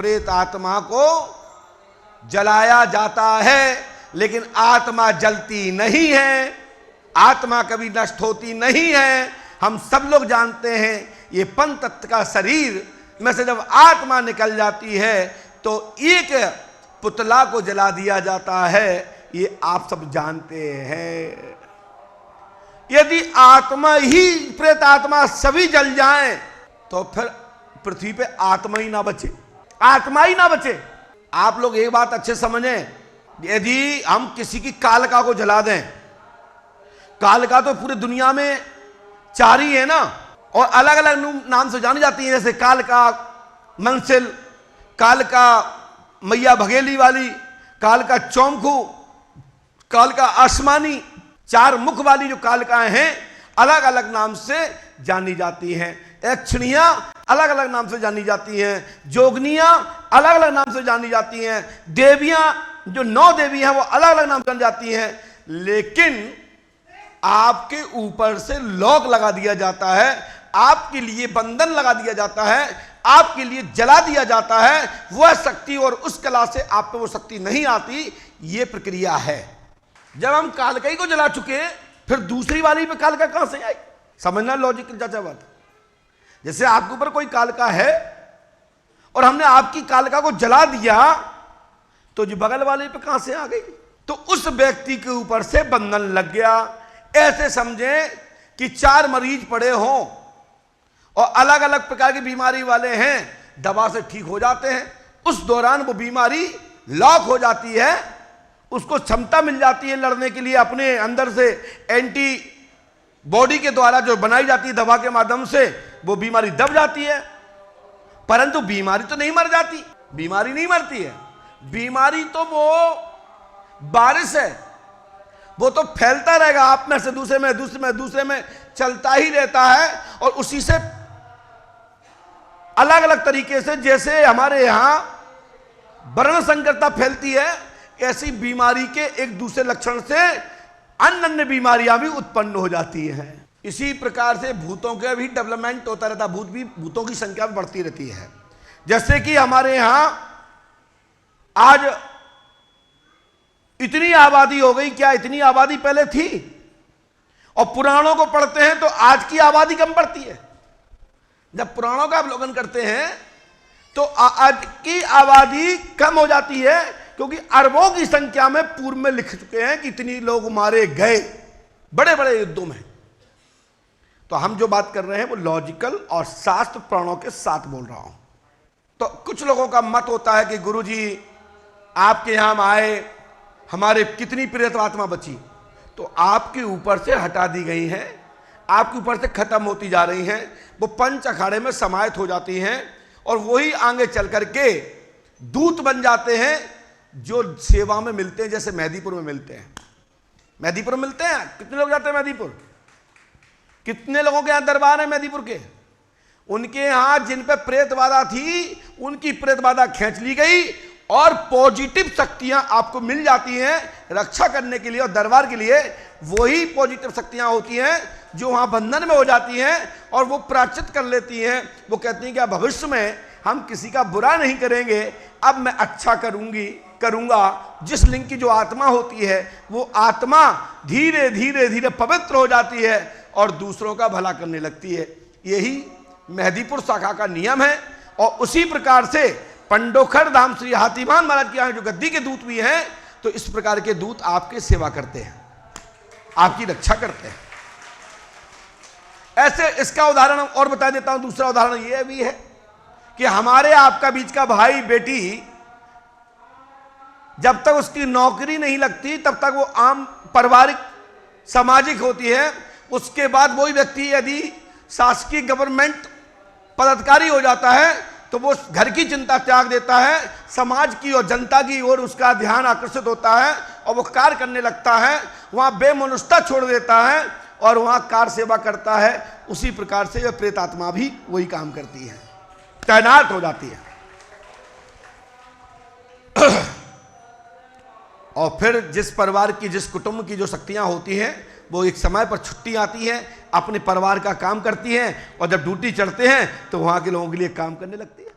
प्रेत आत्मा को जलाया जाता है, लेकिन आत्मा जलती नहीं है, आत्मा कभी नष्ट होती नहीं है। हम सब लोग जानते हैं ये पंचतत्व का शरीर में से जब आत्मा निकल जाती है तो एक पुतला को जला दिया जाता है, ये आप सब जानते हैं। यदि आत्मा ही प्रेत आत्मा सभी जल जाएं तो फिर पृथ्वी पे आत्मा ही ना बचे, आत्मा ही ना बचे। आप लोग एक बात अच्छे समझें, यदि हम किसी की कालिका को जला दें, कालिका तो पूरी दुनिया में 4 ही है ना, और अलग अलग नाम से जानी जाती है, जैसे कालिका मंसिल, कालिका मैया भगेली वाली, कालिका चौमखू, कालिका आसमानी, 4 मुख वाली जो कालिकाएं हैं अलग अलग नाम से जानी जाती हैं। यक्षिणियां अलग अलग नाम से जानी जाती हैं, जोगनियां अलग अलग नाम से जानी जाती हैं, देवियां जो 9 देवी हैं वो अलग अलग नाम से जानी जाती हैं। लेकिन आपके ऊपर से लॉक लगा दिया जाता है, आपके लिए बंधन लगा दिया जाता है, आपके लिए जला दिया जाता है, वह शक्ति और उस कला से आप पे वो शक्ति नहीं आती। ये प्रक्रिया है। जब हम कालिका को जला चुके फिर दूसरी वाली पे कालिका कहां से आई? समझना लॉजिकल चाचा बात। जैसे आपके ऊपर कोई कालिका है और हमने आपकी कालिका को जला दिया तो जो बगल वाले पे कहां से आ गई? तो उस व्यक्ति के ऊपर से बंधन लग गया। ऐसे समझें कि 4 मरीज पड़े हों और अलग अलग प्रकार की बीमारी वाले हैं, दवा से ठीक हो जाते हैं, उस दौरान वो बीमारी लॉक हो जाती है, उसको क्षमता मिल जाती है लड़ने के लिए, अपने अंदर से एंटी बॉडी के द्वारा जो बनाई जाती है दवा के माध्यम से वो बीमारी दब जाती है। परंतु बीमारी तो नहीं मर जाती, बीमारी नहीं मरती है, बीमारी तो वो बारिश है, वो तो फैलता रहेगा, आप में से दूसरे में, दूसरे में, दूसरे में चलता ही रहता है। और उसी से अलग अलग तरीके से, जैसे हमारे यहां वर्ण संकरता फैलती है, ऐसी बीमारी के एक दूसरे लक्षण से अन्य अन्य बीमारियां भी उत्पन्न हो जाती हैं। इसी प्रकार से भूतों का भी डेवलपमेंट होता रहता है, भूतों की संख्या भी बढ़ती रहती है। जैसे कि हमारे यहां आज इतनी आबादी हो गई, क्या इतनी आबादी पहले थी? और पुराणों को पढ़ते हैं तो आज की आबादी कम पड़ती है। जब पुराणों का अवलोकन करते हैं तो आज की आबादी कम हो जाती है, क्योंकि अरबों की संख्या में पूर्व में लिख चुके हैं कि इतनी लोग मारे गए बड़े बड़े युद्धों में। तो हम जो बात कर रहे हैं वो लॉजिकल और शास्त्र पुराणों के साथ बोल रहा हूं। तो कुछ लोगों का मत होता है कि गुरुजी आपके यहां आए, हमारे कितनी प्रेत आत्मा बची? तो आपके ऊपर से हटा दी गई हैं, आपके ऊपर से खत्म होती जा रही हैं, वो पंच अखाड़े में समाहित हो जाती हैं और वही आगे चल करके दूत बन जाते हैं जो सेवा में मिलते हैं। जैसे मेहदीपुर में मिलते हैं, मेहदीपुर में मिलते हैं, कितने लोग जाते हैं मेहदीपुर? कितने लोगों के यहां दरबार है मेहदीपुर के? उनके यहां जिन पे प्रेत बाधा थी उनकी प्रेत बाधा खींच ली गई और पॉजिटिव शक्तियां आपको मिल जाती हैं रक्षा करने के लिए। और दरबार के लिए वही पॉजिटिव शक्तियां होती हैं जो वहां बंधन में हो जाती हैं और वो प्रायश्चित कर लेती हैं। वो कहती हैं कि भविष्य में हम किसी का बुरा नहीं करेंगे, अब मैं अच्छा करूंगा। जिस लिंग की जो आत्मा होती है वो आत्मा धीरे धीरे धीरे पवित्र हो जाती है और दूसरों का भला करने लगती है। यही मेहदीपुर शाखा का नियम है। और उसी प्रकार से पंडोखर धाम श्री हाथीमान महाराज के यहाँ जो गद्दी के दूत भी हैं, तो इस प्रकार के दूत आपके सेवा करते हैं, आपकी रक्षा करते हैं। ऐसे इसका उदाहरण और बता देता हूं। दूसरा उदाहरण यह भी है कि हमारे आपका बीच का भाई बेटी जब तक उसकी नौकरी नहीं लगती तब तक वो आम पारिवारिक सामाजिक होती है। उसके बाद वही व्यक्ति यदि शासकीय गवर्नमेंट पदाधिकारी हो जाता है तो वो घर की चिंता त्याग देता है, समाज की और जनता की ओर उसका ध्यान आकर्षित होता है और वो कार्य करने लगता है, वहाँ बेमनुष्यता छोड़ देता है और वहाँ कार सेवा करता है। उसी प्रकार से यह प्रेतात्मा भी वही काम करती है, तैनात हो जाती है। और फिर जिस परिवार की, जिस कुटुंब की जो शक्तियाँ होती हैं वो एक समय पर छुट्टी आती है, अपने परिवार का काम करती हैं और जब ड्यूटी चढ़ते हैं तो वहाँ के लोगों के लिए काम करने लगती है।